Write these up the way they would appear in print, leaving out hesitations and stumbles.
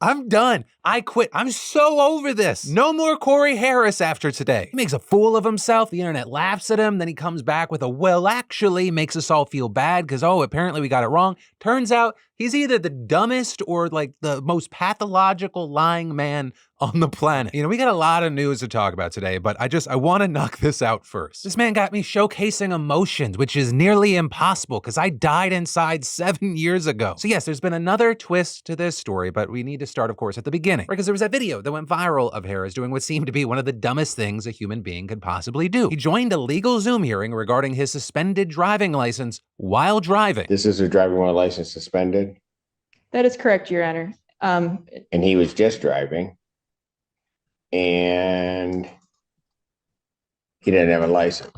I'm done. I quit. I'm so over this. No more Cory Harris after today. He makes a fool of himself. The internet laughs at him. Then he comes back with a, well, actually, makes us all feel bad because, oh, apparently we got it wrong. Turns out he's either the dumbest or like the most pathological lying man on the planet. You know, we got a lot of news to talk about today, but I want to knock this out first. This man got me showcasing emotions, which is nearly impossible because I died inside 7 years ago. So yes, there's been another twist to this story, but we need to start, of course, at the beginning, right? Because there was that video that went viral of Harris doing what seemed to be one of the dumbest things a human being could possibly do. He joined a legal Zoom hearing regarding his suspended driving license while driving. This is a driving while license suspended? That is correct, Your Honor. And he was just driving, and he didn't have a license.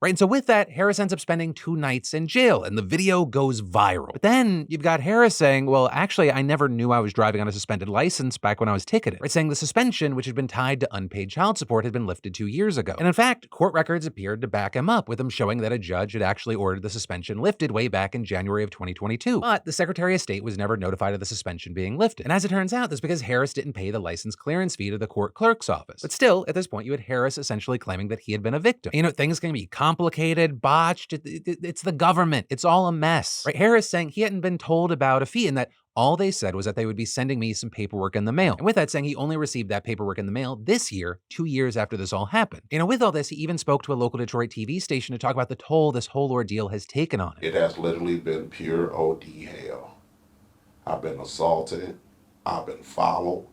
Right, and so with that, Harris ends up spending 2 nights in jail, and the video goes viral. But then you've got Harris saying, well, actually, I never knew I was driving on a suspended license back when I was ticketed. Right, saying the suspension, which had been tied to unpaid child support, had been lifted 2 years ago. And in fact, court records appeared to back him up, with him showing that a judge had actually ordered the suspension lifted way back in January of 2022. But the Secretary of State was never notified of the suspension being lifted. And as it turns out, that's because Harris didn't pay the license clearance fee to the court clerk's office. But still, at this point, you had Harris essentially claiming that he had been a victim. You know, things can be complicated, botched. It's the government. It's all a mess. Right? Harris saying he hadn't been told about a fee and that all they said was that they would be sending me some paperwork in the mail. And with that, saying he only received that paperwork in the mail this year, 2 years after this all happened. You know, with all this, he even spoke to a local Detroit TV station to talk about the toll this whole ordeal has taken on him. It has literally been pure OD hell. I've been assaulted. I've been followed.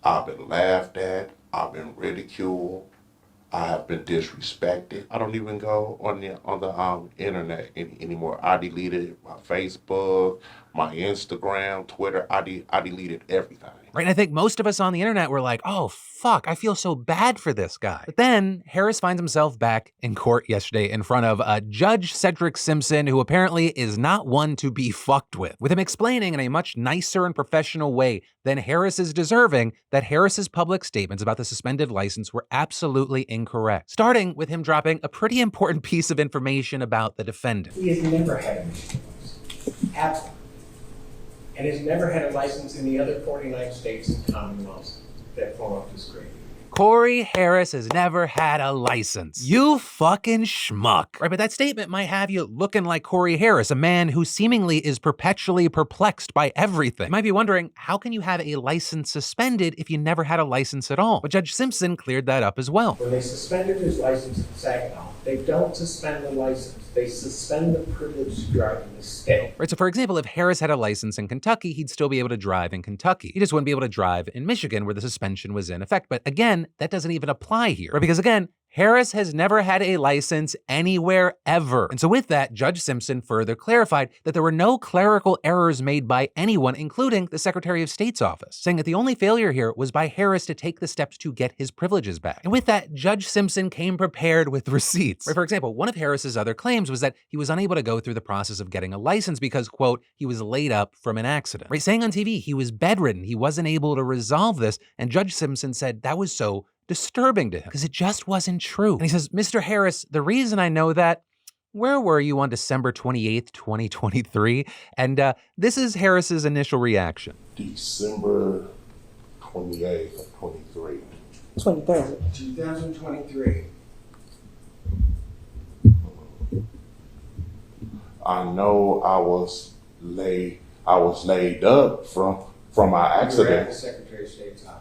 I've been laughed at. I've been ridiculed. I have been disrespected. I don't even go on the internet anymore. I deleted my Facebook, my Instagram, Twitter. I deleted everything. Right, and I think most of us on the internet were like, oh, fuck, I feel so bad for this guy. But then Harris finds himself back in court yesterday in front of Judge Cedric Simpson, who apparently is not one to be fucked with him explaining in a much nicer and professional way than Harris is deserving that Harris's public statements about the suspended license were absolutely incorrect. Starting with him dropping a pretty important piece of information about the defendant. He has never had a Michigan license, absolutely, and has never had a license in the other 49 states and commonwealths that form up this grade. Cory Harris has never had a license. You fucking schmuck. Right, but that statement might have you looking like Cory Harris, a man who seemingly is perpetually perplexed by everything. You might be wondering, how can you have a license suspended if you never had a license at all? But Judge Simpson cleared that up as well. When they suspended his license in Saga, they don't suspend the license. They suspend the privilege to drive in the state. Right, so for example, if Harris had a license in Kentucky, he'd still be able to drive in Kentucky. He just wouldn't be able to drive in Michigan where the suspension was in effect. But again, that doesn't even apply here, right? Because again, Harris has never had a license anywhere ever. And so with that, Judge Simpson further clarified that there were no clerical errors made by anyone, including the Secretary of State's office, saying that the only failure here was by Harris to take the steps to get his privileges back. And with that, Judge Simpson came prepared with receipts. Right, for example, one of Harris's other claims was that he was unable to go through the process of getting a license because, quote, he was laid up from an accident. Right, saying on TV he was bedridden, he wasn't able to resolve this, and Judge Simpson said that was so disturbing to him because it just wasn't true. And he says, Mr. Harris, the reason I know that, where were you on December 28th, 2023? And this is Harris's initial reaction. December 28th of 23. 2023. I know I was laid up from my accident. You were at the Secretary of State's office.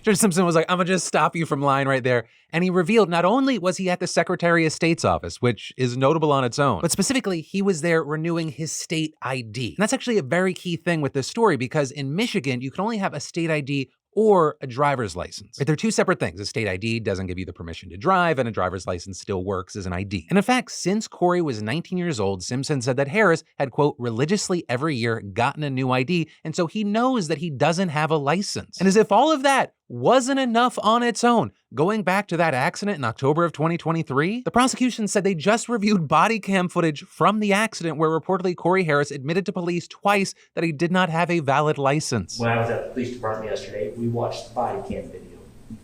Judge Simpson was like, I'm gonna just stop you from lying right there. And he revealed not only was he at the Secretary of State's office, which is notable on its own, but specifically he was there renewing his state ID. And that's actually a very key thing with this story because in Michigan, you can only have a state ID or a driver's license. Right? They're two separate things. A state ID doesn't give you the permission to drive, and a driver's license still works as an ID. And in fact, since Cory was 19 years old, Simpson said that Harris had, quote, religiously every year gotten a new ID, and so he knows that he doesn't have a license. And as if all of that wasn't enough on its own, going back to that accident in October of 2023, the prosecution said they just reviewed body cam footage from the accident where reportedly Cory Harris admitted to police twice that he did not have a valid license. When I was at the police department yesterday, we watched the body cam video.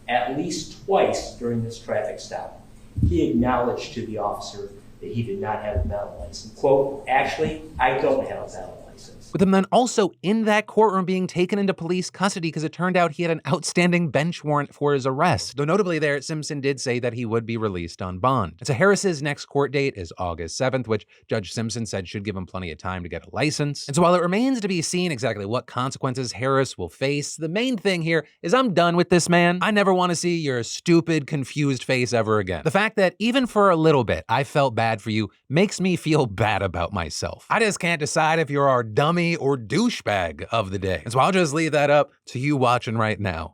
At least twice during this traffic stop, he acknowledged to the officer that he did not have a valid license. Quote, actually, I don't have a valid license. With him then also in that courtroom being taken into police custody because it turned out he had an outstanding bench warrant for his arrest. Though notably there, Simpson did say that he would be released on bond. And so Harris's next court date is August 7th, which Judge Simpson said should give him plenty of time to get a license. And so while it remains to be seen exactly what consequences Harris will face, the main thing here is I'm done with this man. I never want to see your stupid, confused face ever again. The fact that even for a little bit I felt bad for you makes me feel bad about myself. I just can't decide if you're our dummy or douchebag of the day. And so I'll just leave that up to you watching right now.